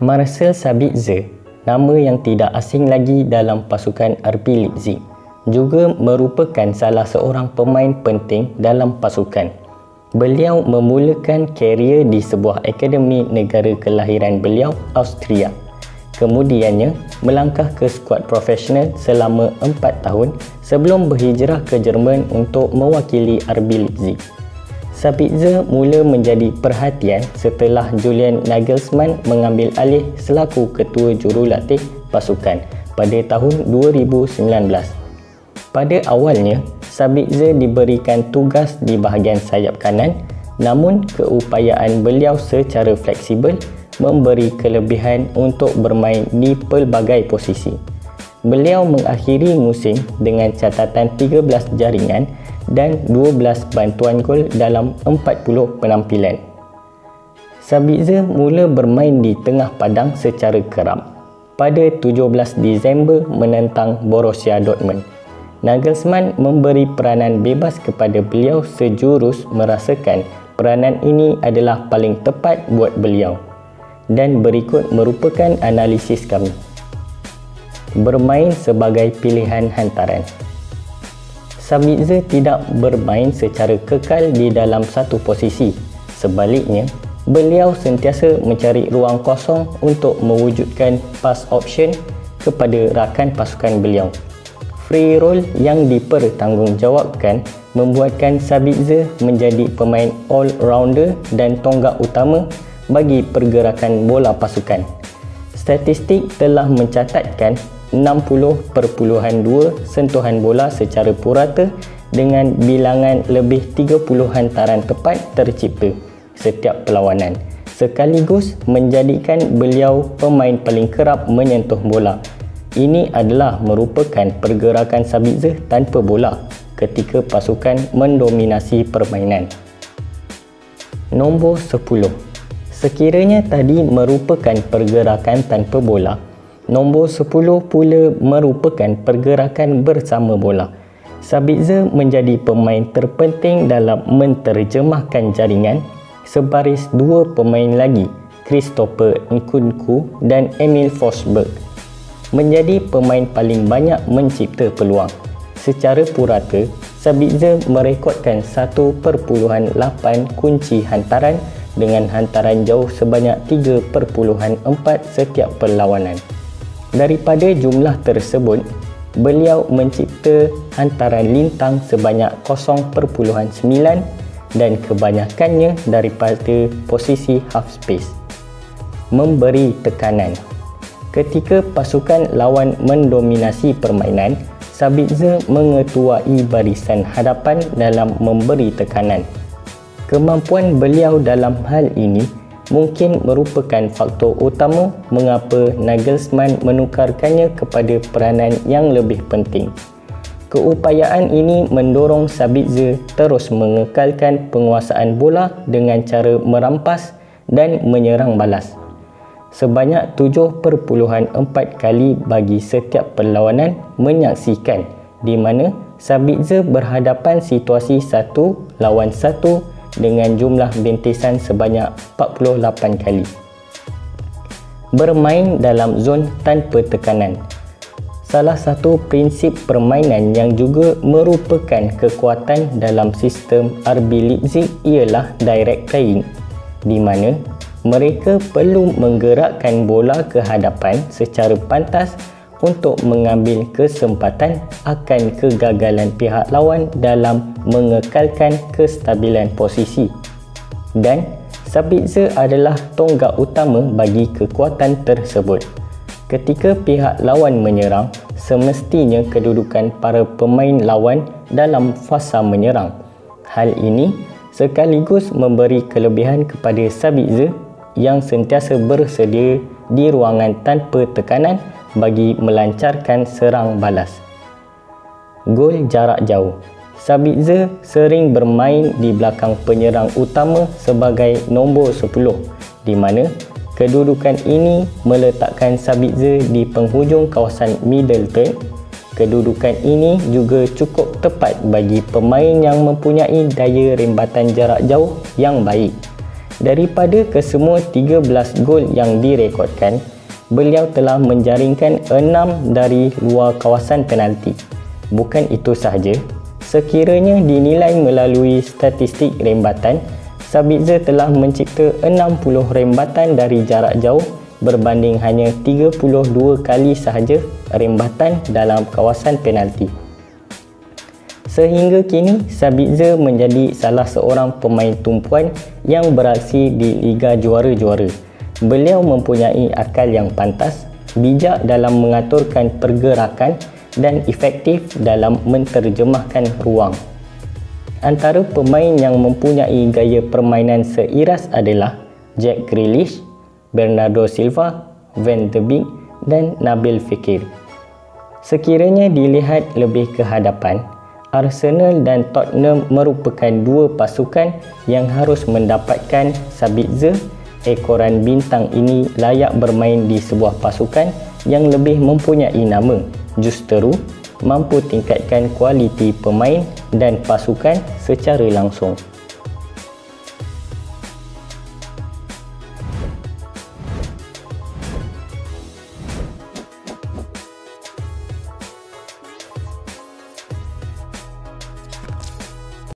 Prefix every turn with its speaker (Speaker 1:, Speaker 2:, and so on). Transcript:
Speaker 1: Marcel Sabitzer, nama yang tidak asing lagi dalam pasukan RB Leipzig, juga merupakan salah seorang pemain penting dalam pasukan. Beliau memulakan karier di sebuah akademi negara kelahiran beliau, Austria. Kemudiannya, melangkah ke skuad profesional selama 4 tahun sebelum berhijrah ke Jerman untuk mewakili RB Leipzig. Sabitzer mula menjadi perhatian setelah Julian Nagelsmann mengambil alih selaku ketua jurulatih pasukan pada tahun 2019. Pada awalnya, Sabitzer diberikan tugas di bahagian sayap kanan, namun keupayaan beliau secara fleksibel memberi kelebihan untuk bermain di pelbagai posisi. Beliau mengakhiri musim dengan catatan 13 jaringan dan 12 bantuan gol dalam 40 penampilan. Sabitzer mula bermain di tengah padang secara kerap pada 17 Disember menentang Borussia Dortmund. Nagelsmann memberi peranan bebas kepada beliau sejurus merasakan peranan ini adalah paling tepat buat beliau. Dan berikut merupakan analisis kami. Bermain sebagai pilihan hantaran. Sabitzer tidak bermain secara kekal di dalam satu posisi. Sebaliknya, beliau sentiasa mencari ruang kosong untuk mewujudkan pass option kepada rakan pasukan beliau. Free roll yang dipertanggungjawabkan membuatkan Sabitzer menjadi pemain all-rounder dan tonggak utama bagi pergerakan bola pasukan. Statistik telah mencatatkan 60.2 sentuhan bola secara purata dengan bilangan lebih 30 hantaran tepat tercipta setiap perlawanan, sekaligus menjadikan beliau pemain paling kerap menyentuh bola. Ini adalah merupakan pergerakan Sabitzer tanpa bola ketika pasukan mendominasi permainan. Nombor 10. Sekiranya tadi merupakan pergerakan tanpa bola, nombor 10 pula merupakan pergerakan bersama bola. Sabitzer menjadi pemain terpenting dalam menterjemahkan jaringan sebaris dua pemain lagi, Christopher Nkunku dan Emil Forsberg, menjadi pemain paling banyak mencipta peluang. Secara purata, Sabitzer merekodkan 1.8 kunci hantaran dengan hantaran jauh sebanyak 3.4 setiap perlawanan. Daripada jumlah tersebut, beliau mencipta hantaran lintang sebanyak 0.9 dan kebanyakannya daripada posisi half space. Memberi tekanan. Ketika pasukan lawan mendominasi permainan, Sabitzer mengetuai barisan hadapan dalam memberi tekanan. Kemampuan beliau dalam hal ini mungkin merupakan faktor utama mengapa Nagelsmann menukarkannya kepada peranan yang lebih penting. Keupayaan ini mendorong Sabitzer terus mengekalkan penguasaan bola dengan cara merampas dan menyerang balas. Sebanyak 7.4 kali bagi setiap perlawanan menyaksikan di mana Sabitzer berhadapan situasi 1 lawan 1 dengan jumlah bintisan sebanyak 48 kali. Bermain dalam zon tanpa tekanan. Salah satu prinsip permainan yang juga merupakan kekuatan dalam sistem RB Leipzig ialah direct playing, di mana mereka perlu menggerakkan bola ke hadapan secara pantas untuk mengambil kesempatan akan kegagalan pihak lawan dalam mengekalkan kestabilan posisi. Dan Sabitzer adalah tonggak utama bagi kekuatan tersebut. Ketika pihak lawan menyerang, semestinya kedudukan para pemain lawan dalam fasa menyerang. Hal ini sekaligus memberi kelebihan kepada Sabitzer yang sentiasa bersedia di ruangan tanpa tekanan bagi melancarkan serang balas. Gol jarak jauh. Sabitzer sering bermain di belakang penyerang utama sebagai nombor 10, di mana kedudukan ini meletakkan Sabitzer di penghujung kawasan middle third. Kedudukan ini juga cukup tepat bagi pemain yang mempunyai daya rembatan jarak jauh yang baik. Daripada kesemua 13 gol yang direkodkan, beliau telah menjaringkan 6 dari luar kawasan penalti. Bukan itu sahaja, sekiranya dinilai melalui statistik rembatan, Sabitzer telah mencipta 60 rembatan dari jarak jauh berbanding hanya 32 kali sahaja rembatan dalam kawasan penalti. Sehingga kini, Sabitzer menjadi salah seorang pemain tumpuan yang beraksi di Liga Juara-Juara. Beliau mempunyai akal yang pantas, bijak dalam mengaturkan pergerakan dan efektif dalam menterjemahkan ruang. Antara pemain yang mempunyai gaya permainan seiras adalah Jack Grealish, Bernardo Silva, Van de Beek dan Nabil Fekir. Sekiranya dilihat lebih ke hadapan, Arsenal dan Tottenham merupakan dua pasukan yang harus mendapatkan Sabitzer. Ekoran bintang ini layak bermain di sebuah pasukan yang lebih mempunyai nama, justeru mampu tingkatkan kualiti pemain dan pasukan secara langsung.